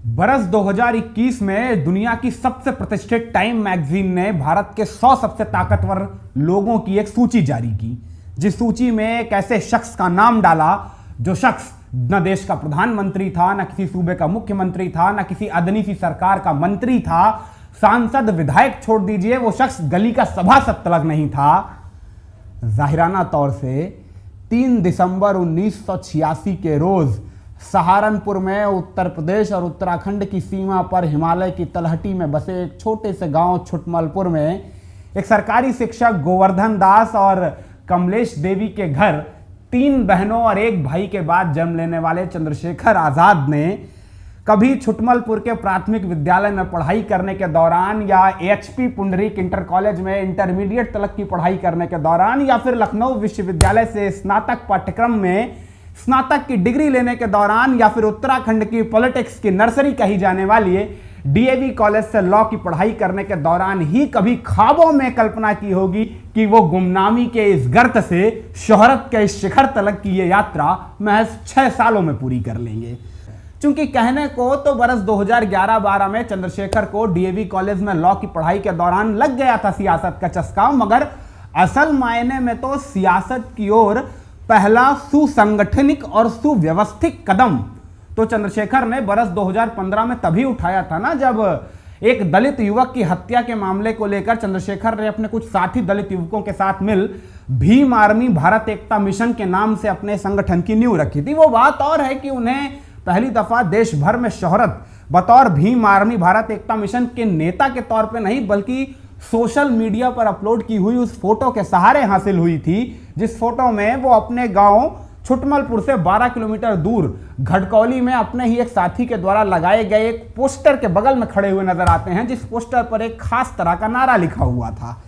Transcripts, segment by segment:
बरस 2021 में दुनिया की सबसे प्रतिष्ठित टाइम मैगजीन ने भारत के 100 सबसे ताकतवर लोगों की एक सूची जारी की, जिस सूची में एक ऐसे शख्स का नाम डाला जो शख्स न देश का प्रधानमंत्री था, न किसी सूबे का मुख्यमंत्री था, न किसी अदनी सी सरकार का मंत्री था, सांसद विधायक छोड़ दीजिए, वो शख्स गली का सभासद तक नहीं था। जाहिराना तौर से 3 दिसंबर 1986 के रोज सहारनपुर में उत्तर प्रदेश और उत्तराखंड की सीमा पर हिमालय की तलहटी में बसे एक छोटे से गांव छुटमलपुर में एक सरकारी शिक्षक गोवर्धन दास और कमलेश देवी के घर 3 बहनों और 1 भाई के बाद जन्म लेने वाले चंद्रशेखर आजाद ने कभी छुटमलपुर के प्राथमिक विद्यालय में पढ़ाई करने के दौरान या एचपी पुंडरीक इंटर कॉलेज में इंटरमीडिएट तक की पढ़ाई करने के दौरान या फिर लखनऊ विश्वविद्यालय से स्नातक पाठ्यक्रम में स्नातक की डिग्री लेने के दौरान या फिर उत्तराखंड की पॉलिटिक्स की नर्सरी कही जाने वाली डीएवी कॉलेज से लॉ की पढ़ाई करने के दौरान ही कभी ख्वाबों में कल्पना की होगी कि वो गुमनामी के इस गर्त से शोहरत के इस शिखर तलक की ये यात्रा महज 6 सालों में पूरी कर लेंगे। चूंकि कहने को तो बरस 2011-12 में चंद्रशेखर को डीएवी कॉलेज में लॉ की पढ़ाई के दौरान लग गया था सियासत का चस्का, मगर असल मायने में तो सियासत की ओर पहला सुसंगठनिक और सुव्यवस्थित कदम तो चंद्रशेखर ने बरस 2015 में तभी उठाया था ना, जब एक दलित युवक की हत्या के मामले को लेकर चंद्रशेखर ने अपने कुछ साथी दलित युवकों के साथ मिल भीम आर्मी भारत एकता मिशन के नाम से अपने संगठन की नींव रखी थी। वो बात और है कि उन्हें पहली दफा देश भर में शोहरत बतौर भीम आर्मी भारत एकता मिशन के नेता के तौर पे नहीं, बल्कि सोशल मीडिया पर अपलोड की हुई उस फोटो के सहारे हासिल हुई थी, जिस फोटो में वो अपने गांव छुटमलपुर से 12 किलोमीटर दूर घटकौली में अपने ही एक साथी के द्वारा लगाए गए एक पोस्टर के बगल में खड़े हुए नजर आते हैं, जिस पोस्टर पर एक खास तरह का नारा लिखा हुआ था,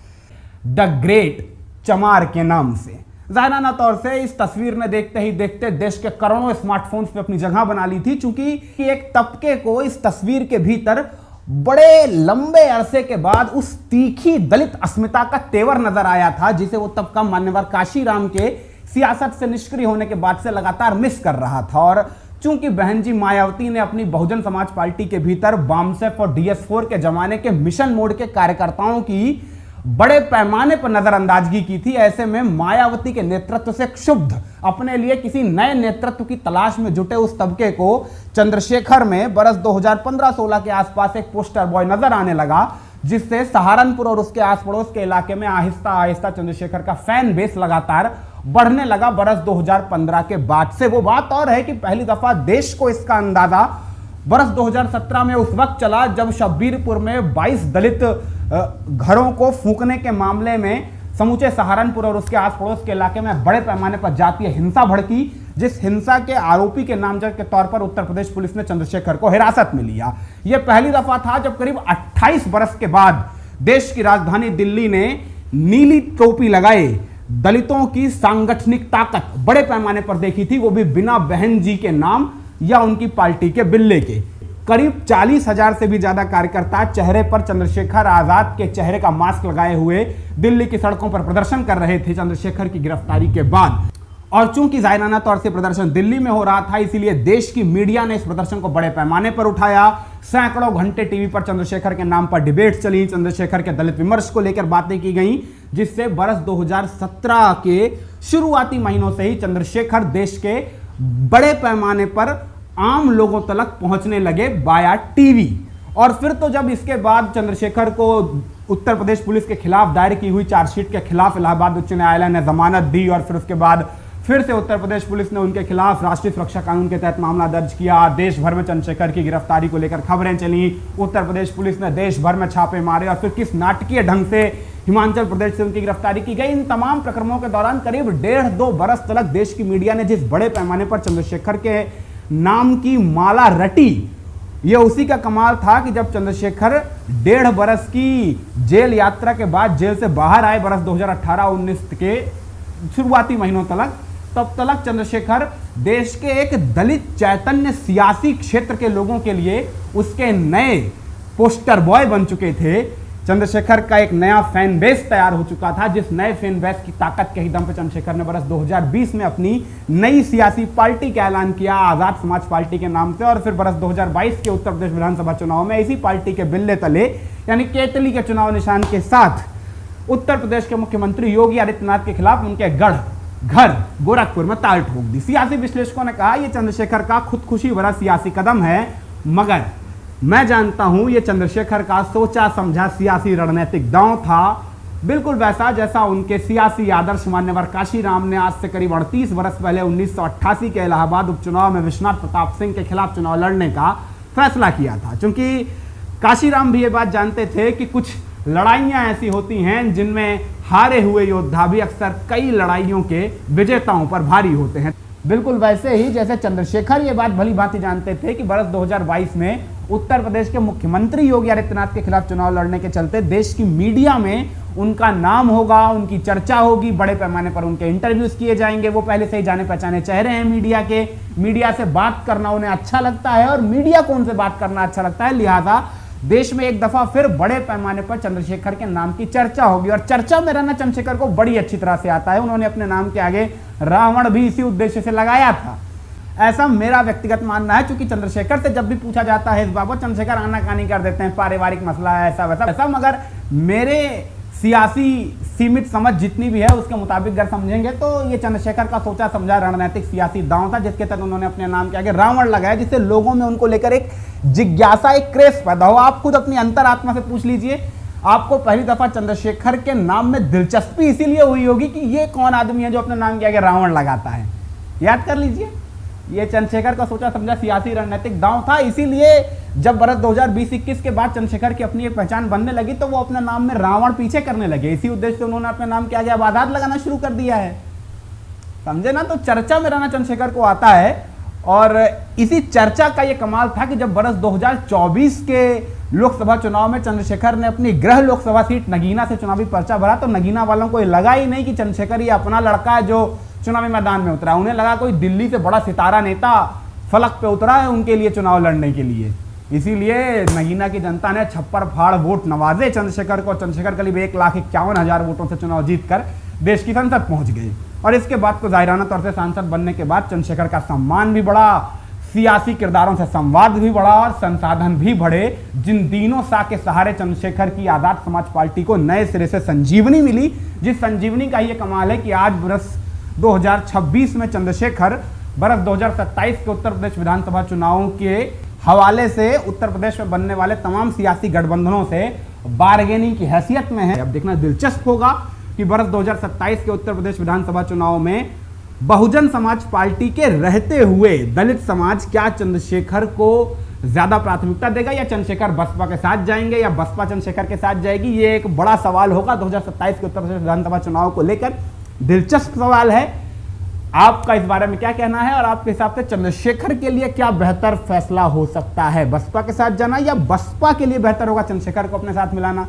द ग्रेट चमार के नाम से। जाहिराना तौर से इस तस्वीर ने देखते ही देखते देश के करोड़ों स्मार्टफोन्स पे अपनी जगह बना ली थी, चूंकि एक तबके को इस तस्वीर के भीतर बड़े लंबे अरसे के बाद उस तीखी दलित अस्मिता का तेवर नजर आया था, जिसे वो तबका मान्यवर काशीराम के सियासत से निष्क्रिय होने के बाद से लगातार मिस कर रहा था। और चूंकि बहन जी मायावती ने अपनी बहुजन समाज पार्टी के भीतर बामसेफ और DS4 के जमाने के मिशन मोड के कार्यकर्ताओं की बड़े पैमाने पर नजरअंदाजगी की थी, ऐसे में मायावती के नेतृत्व से क्षुब्ध अपने लिए किसी नए नेतृत्व की तलाश में जुटे उस तबके को चंद्रशेखर में बरस 2015-16 के आसपास एक पोस्टर बॉय नजर आने लगा, जिससे सहारनपुर और उसके आस पड़ोस के इलाके में आहिस्ता आहिस्ता चंद्रशेखर का फैन बेस लगातार बढ़ने लगा बरस 2015 के बाद से। वो बात और है कि पहली दफा देश को इसका अंदाजा बरस 2017 में उस वक्त चला जब शब्बीरपुर में 22 दलित घरों को फूंकने के मामले में समूचे सहारनपुर और उसके आस पड़ोस के इलाके में बड़े पैमाने पर जातीय हिंसा भड़की, जिस हिंसा के आरोपी के नामजद के तौर पर उत्तर प्रदेश पुलिस ने चंद्रशेखर को हिरासत में लिया। यह पहली दफा था जब करीब 28 बरस के बाद देश की राजधानी दिल्ली ने नीली टोपी लगाए दलितों की सांगठनिक ताकत बड़े पैमाने पर देखी थी, वो भी बिना बहन जी के नाम या उनकी पार्टी के बिल्ले के। करीब 40,000 से भी ज्यादा कार्यकर्ता चेहरे पर चंद्रशेखर आजाद के चेहरे का मास्क लगाए हुए दिल्ली की सड़कों पर प्रदर्शन कर रहे थे चंद्रशेखर की गिरफ्तारी के बाद। और चूंकि जाहिराना तौर से प्रदर्शन दिल्ली में हो रहा था, इसीलिए देश की मीडिया ने इस प्रदर्शन को बड़े पैमाने पर उठाया। सैकड़ों घंटे टीवी पर चंद्रशेखर के नाम पर डिबेट चली, चंद्रशेखर के दलित विमर्श को लेकर बातें की गई, जिससे बरस 2017 के शुरुआती महीनों से ही चंद्रशेखर देश के बड़े पैमाने पर आम लोगों तक पहुंचने लगे बाया टीवी। और फिर तो जब इसके बाद चंद्रशेखर को उत्तर प्रदेश पुलिस के खिलाफ दायर की हुई चार्जशीट के खिलाफ इलाहाबाद उच्च न्यायालय ने जमानत दी और फिर उसके बाद फिर से उत्तर प्रदेश पुलिस ने उनके खिलाफ राष्ट्रीय सुरक्षा कानून के तहत मामला दर्ज किया। देश भर में चंद्रशेखर की गिरफ्तारी को लेकर खबरें चली, उत्तर प्रदेश पुलिस ने देश भर में छापे मारे और फिर किस नाटकीय ढंग से हिमाचल प्रदेश से उनकी गिरफ्तारी की गई। इन तमाम प्रकरणों के दौरान करीब 1.5-2 बरस तक देश की मीडिया ने जिस बड़े पैमाने पर चंद्रशेखर के नाम की माला रटी, यह उसी का कमाल था कि जब चंद्रशेखर 1.5 बरस की जेल यात्रा के बाद जेल से बाहर आए बरस 2018-19 के शुरुआती महीनों तक, तब तक चंद्रशेखर देश के एक दलित चैतन्य सियासी क्षेत्र के लोगों के लिए उसके नए पोस्टर बॉय बन चुके थे। चंद्रशेखर का एक नया फैन बेस तैयार हो चुका था, जिस नए फैन बेस की ताकत के ही दम पर चंद्रशेखर ने वर्ष 2020 में अपनी नई सियासी पार्टी का ऐलान किया, आजाद समाज पार्टी के नाम से। और फिर वर्ष 2022 के उत्तर प्रदेश विधानसभा चुनाव में इसी पार्टी के बिल्ले तले यानी केतली के चुनाव निशान के साथ उत्तर प्रदेश के मुख्यमंत्री योगी आदित्यनाथ के खिलाफ उनके गढ़ घर गोरखपुर में ताल ठोक दी। सियासी विश्लेषकों ने कहा यह चंद्रशेखर का खुदकुशी भरा सियासी कदम है, मगर मैं जानता हूं यह चंद्रशेखर का सोचा समझा सियासी रणनीतिक दांव था, बिल्कुल वैसा जैसा उनके सियासी आदर्श मान्यवर काशीराम ने आज से करीब 38 वर्ष पहले 1988 के इलाहाबाद उपचुनाव में विश्वनाथ प्रताप सिंह के खिलाफ चुनाव लड़ने का फैसला किया था। क्योंकि काशीराम भी ये बात जानते थे कि कुछ लड़ाइयां ऐसी होती हैं जिनमें हारे हुए योद्धा भी अक्सर कई लड़ाइयों के विजेताओं पर भारी होते हैं। बिल्कुल वैसे ही जैसे चंद्रशेखर ये बात भली भांति जानते थे कि वर्ष 2022 में उत्तर प्रदेश के मुख्यमंत्री योगी आदित्यनाथ के खिलाफ चुनाव लड़ने के चलते देश की मीडिया में उनका नाम होगा, उनकी चर्चा होगी, बड़े पैमाने पर उनके इंटरव्यूज किए जाएंगे। वो पहले से ही जाने पहचाने चेहरे हैं मीडिया के, मीडिया से बात करना उन्हें अच्छा लगता है और मीडिया को उनसे बात करना अच्छा लगता है। लिहाजा देश में एक दफा फिर बड़े पैमाने पर चंद्रशेखर के नाम की चर्चा होगी और चर्चा में रहना चंद्रशेखर को बड़ी अच्छी तरह से आता है। उन्होंने अपने नाम के आगे रावण भी इसी उद्देश्य से लगाया था, ऐसा मेरा व्यक्तिगत मानना है। क्योंकि चंद्रशेखर से जब भी पूछा जाता है इस बाबत, चंद्रशेखर आनाकानी कर देते हैं, पारिवारिक मसला है ऐसा वैसा। मगर मेरे सियासी सीमित समझ जितनी भी है उसके मुताबिक अगर समझेंगे तो ये चंद्रशेखर का सोचा समझा रणनीतिक सियासी दांव था, जिसके तहत उन्होंने अपने नाम के आगे रावण लगाया, जिससे लोगों में उनको लेकर एक जिज्ञासा, एक क्रेज पैदा हो। आप खुद अपनी अंतरात्मा से पूछ लीजिए, आपको पहली दफा चंद्रशेखर के नाम में दिलचस्पी इसीलिए हुई होगी कि ये कौन आदमी है जो अपने नाम के आगे रावण लगाता है। याद कर लीजिए, ये चंद्रशेखर का सोचा समझा सियासी रणनीतिक दांव था। इसीलिए जब वर्ष 2020-21 के बाद चंद्रशेखर की अपनी एक पहचान बनने लगी तो वो अपने नाम में रावण पीछे करने लगे। इसी उद्देश्य से उन्होंने अपने नाम के आगे अब आजाद लगाना शुरू कर दिया है, समझे ना। तो चर्चा में रहना चंद्रशेखर को आता है और इसी चर्चा का ये कमाल था कि जब वर्ष 2024 के लोकसभा चुनाव में चंद्रशेखर ने अपनी गृह लोकसभा सीट नगीना से चुनावी पर्चा भरा तो नगीना वालों को लगा ही नहीं कि चंद्रशेखर ये अपना लड़का है जो चुनावी मैदान में उतरा। उन्हें लगा कोई दिल्ली से बड़ा सितारा नेता फलक पे उतरा है उनके लिए चुनाव लड़ने के लिए। इसीलिए नगीना की जनता ने छप्पर फाड़ वोट नवाजे चंद्रशेखर को। चंद्रशेखर करीब 1,51,000 वोटों से चुनाव जीतकर देश की संसद पहुंच गए और इसके बाद तो जाहिराना तौर से सांसद बनने के बाद चंद्रशेखर का सम्मान भी बढ़ा, सियासी किरदारों से संवाद भी बढ़ा और संसाधन भी बढ़े। जिन तीनों सा के सहारे चंद्रशेखर की आजाद समाज पार्टी को नए सिरे से संजीवनी मिली, जिस संजीवनी का ये कमाल है कि आज वर्ष 2026 में चंद्रशेखर वर्ष 2027 के उत्तर प्रदेश विधानसभा चुनावों के हवाले से उत्तर प्रदेश में बनने वाले तमाम सियासी गठबंधनों से बार्गेनिंग की हैसियत में है। अब देखना दिलचस्प होगा कि वर्ष 2027 के उत्तर प्रदेश विधानसभा चुनाव में बहुजन समाज पार्टी के रहते हुए दलित समाज क्या चंद्रशेखर को ज्यादा प्राथमिकता देगा या चंद्रशेखर बसपा के साथ जाएंगे या बसपा चंद्रशेखर के साथ जाएगी। ये एक बड़ा सवाल होगा 2027 के उत्तर प्रदेश विधानसभा चुनाव को लेकर। दिलचस्प सवाल है, आपका इस बारे में क्या कहना है और आपके हिसाब से चंद्रशेखर के लिए क्या बेहतर फैसला हो सकता है, बसपा के साथ जाना या बसपा के लिए बेहतर होगा चंद्रशेखर को अपने साथ मिलाना?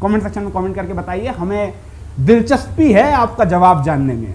कमेंट सेक्शन में कमेंट करके बताइए, हमें दिलचस्पी है आपका जवाब जानने में।